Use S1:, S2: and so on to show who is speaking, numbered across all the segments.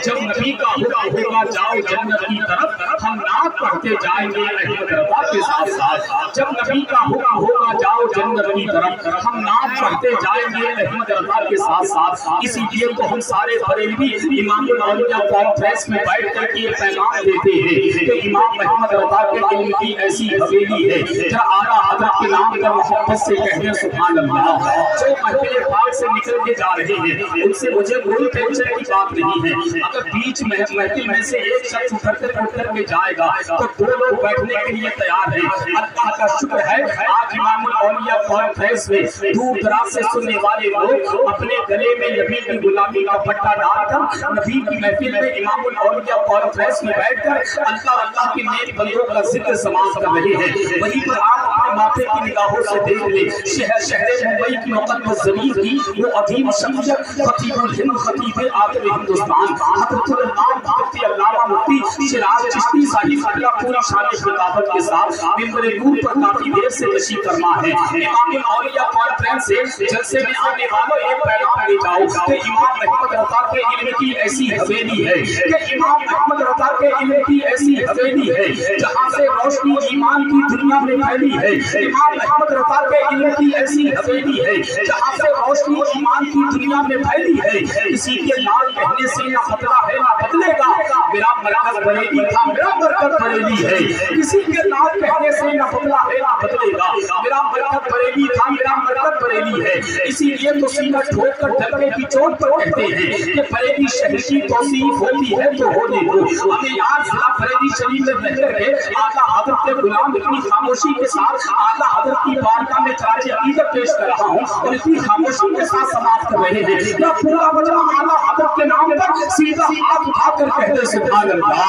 S1: جب نبی کا حکم ہوگا جاؤ جنت کی طرف ہم نعت پڑھتے جائیں گے احمد رضا کے ساتھ ساتھ. جب نبی کا حکم ہوگا جاؤ جنت کی طرف ہم نعت پڑھتے جائیں گے احمد رضا کے ساتھ ساتھ. اسی لیے تو ہم سارے بریلوی امام الاولیاء کانفرنس میں بیٹھ کر کے یہ پیغام دیتے ہیں کہ امام احمد رضا کے علم کی ایسی حویلی ہے. ذرا اعلیٰ حضرت کے نام پر محبت سے کہنے سبحان اللہ. جو محفل پاک سے نکل کے جا رہے ہیں ان سے مجھے کوئی ٹینشن کی بات نہیں ہے. اگر بیچ محفل میں سے ایک شخص اٹھ کر کے جائے گا تو دو لوگ بیٹھنے کے لیے تیار ہیں. اللہ کا شکر ہے آج امام الاولیاء کانفرنس میں دور دراز سے سننے والے لوگ اپنے گلے میں نبی کی غلامی کا پٹا ڈال کر نبی کی محفل میں امام الاولیاء کانفرنس میں بیٹھ کر اللہ کے نیک بندوں کا ذکر سماعت کر رہے ہیں. وہیں پر آپ اپنے ماتھے کی نگاہوں سے دیکھ لیں شہر ممبئی کی مقدس زمین کی وہ عظیم شخصیت خطیب الہند خطیب آخر ہندوستان حضرت الامام مفتی علامہ مفتی شیراز چشتی صاحب اللہ پوری شان خطابت کے ساتھ ممبر نور پر کافی دیر سے تشریف فرما ہے. امام الاولیاء کانفرنس سے جلسے میں آنے والوں ایک پیغام لے جاؤ کہ امام احمد رضا کے علم کی ایسی حویلی ہے کہ امام احمد رضا کے علم کی ایسی حویلی ہے جہاں سے روشنی ایمان کی دنیا میں پھیلی ہے. امام احمد رضا کے علم کی ایسی حویلی ہے جہاں سے روشنی ایمان کی دنیا میں پھیلی ہے. کسی کے نام کہنے سے نہ بدلا ہے نہ بدلے گا میرا مرکز بریلی تھا میرا مرکز بریلی ہے. کسی کے نام کہنے سے نہ بدلا ہے نہ بدلے گا میرا مرکز بریلی تھا میرا مرکز بریلی ہے. اسی لیے تو سینہ ٹھوک کر ڈھکنے کی چوٹ پر کہتے ہیں کہ بریلی شہر کی توصیف ہوتی ہے تو ہونے دو. ہمیں یاد ضلع بریلی شریف میں رہ کر کے آقا حضرت غلام اتنی خاموشی کے ساتھ آقا حضرت کی بارگاہ میں خراج عقیدت پیش کر رہا ہوں اور اتنی خاموشی کے ساتھ سماعت کر رہے ہیں. یا پورا وجہ آقا حضرت کے نام پر سیدھا ہاتھ اٹھا کر کہتے سبحان اللہ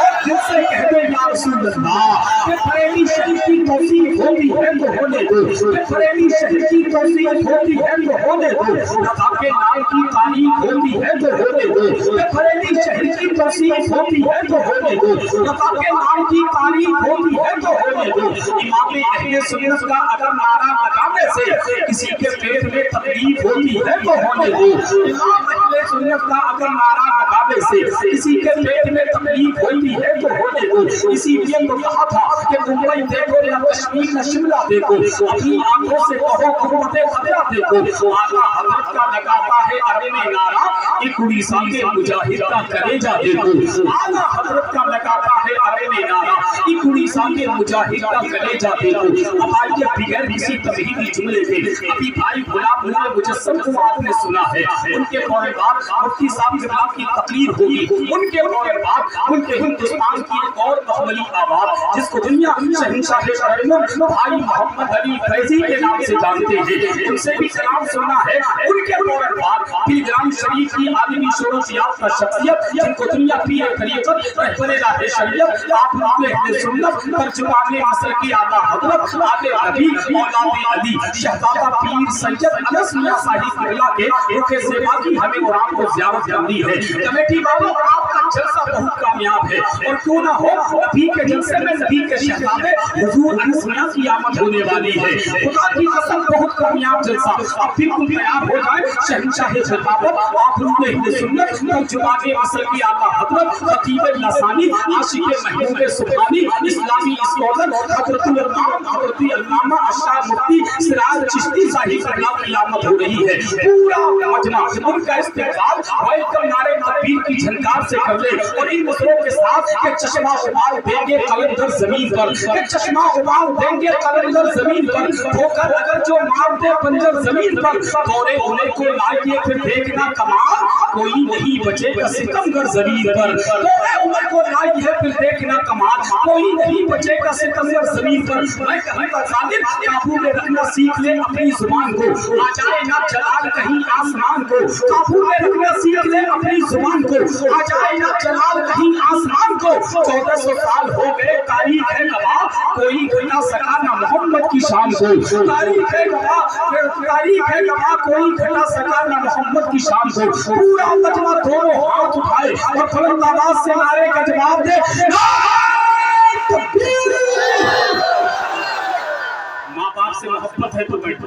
S1: اور دل سے کہتے یا رسول اللہ کہ بریلی شہر کی توصیف ہوتی ہے تو ہونے دو کہ بریلی شہر کی توصیف ہوتی ہے تو ہونے دو. رضا کے نام کی تعریف ہوتی ہے تو ہونے دو کہ بریلی شہر کی توصیف ہوتی ہے تو ہونے دو. رضا کے نام کی تعریف ہوتی ہے تو ہونے دو. امام اہل سنت کا اگر نعرہ لگانے سے کسی کے پیٹ میں تکلیف ہوتی ہے تو ہونے دو. امام اہل سنت کا اگر نعرہ لگانے سے کسی کے پیٹ میں تکلیف ہوتی ہے تو ہونے دو. اسی لیے تو کہا تھا کہ ممبئی دیکھو یا کشمیر نہ شملہ دیکھو اپنی آنکھوں سے کہو حکومت خطرہ دیکھو. آقا حضرت کا لگاتا ہے ارے میں نعرہ ایک اڑیسہ کے مجاہد کا کلیجہ دیکھو. آقا حضرت کا لگاتا ہے ارے میں نعرہ ایک اڑیسہ کے مجاہد کا کلیجہ دیکھو. اب آئیے بغیر کسی تمہیدی جملے کے ابھی بھائی غلام نور مجسم کو آپ نے سنا ہے. ان کے فوراً بعد مفتی صاحب جناب کی تقریر ہوگی. ان کے فوراً بعد ملک ہندوستان کی ایک اور بہملی آواز جس کو دنیا شہنشاہ ترنم بھائی محمد علی فیضی کے نام سے جانتے ہیں ان سے بھی کلام سننا ہے. ان کے فوراً بعد پلگرام شریف کی عالمی شور و سیاحت کا شخصیت جن کو دنیا پیر طریقت رہبر راہ شریعت آپ اہل سنت ترجمان مصر کی آقا حضرت آل نبی اولاد علی شہزادہ پیر سید انس میاں صاحب اللہ کے روح زیبا کی ہمیں اور آپ کو زیارت کرنی ہے. کمیٹی والوں آپ کا جلسہ بہت کامیاب ہے اور کیوں نہ ہو نبی کے جلسے میں نبی کے شہزادے حضور انس میاں کی آمد ہونے والی ہے. خدا کی قسم بہت کامیاب جلسہ. اب بالکل تیار ہو جائے شہنشاہ خطابت آپ اہل سنت ترجمان مصر کی آقا حضرت خطیب لسانی عاشق محبوب سبحانی اسلامی اسکالر حضرت الامام حضرت علامہ اشرا مفتی سراج چشتی صاحب اللہ کی آمد ہو رہی ہے. پورا مجمع ان کا استقبال ویلکم نعرے تکبیر کی جھنکار سے کر لے اور ان مصروں کے ساتھ کہ چشمہ ابال دیں گے قلندر زمین پر کہ چشمہ ابال دیں گے قلندر زمین پر ٹھوکر اگر جو مار دے بنجر زمین پر دورے ہونے کو لائیے پھر دیکھنا کمال کوئی نہیں بچے گا ستمگر زمین پر. دورے عمر کو لائیے پھر دیکھنا کمال کوئی نہیں بچے گا ستمگر زمین پر. میں کہوں گا ظالم قابو میں رکھنا سیکھ لے اپنی زبان کو آ جائے نہ جلال کہیں آسمان کو. قابو میں رکھنا سیکھ لے اپنی زبان کو آ جائے نہ جلال کہیں آسمان کو. 1400 سال ہو گئے تاریخ ہے گواہ کوئی گھٹا سکا نہ محمد کی شان کو. تاریخ ہے گواہ کوئی گھٹا سکا نہ محمد کی شان کو. پورا مجمع دونوں ہاتھ اٹھائے اور بلند آواز سے نعرے کا جواب دے ماں باپ سے محبت ہے تو بیٹھو.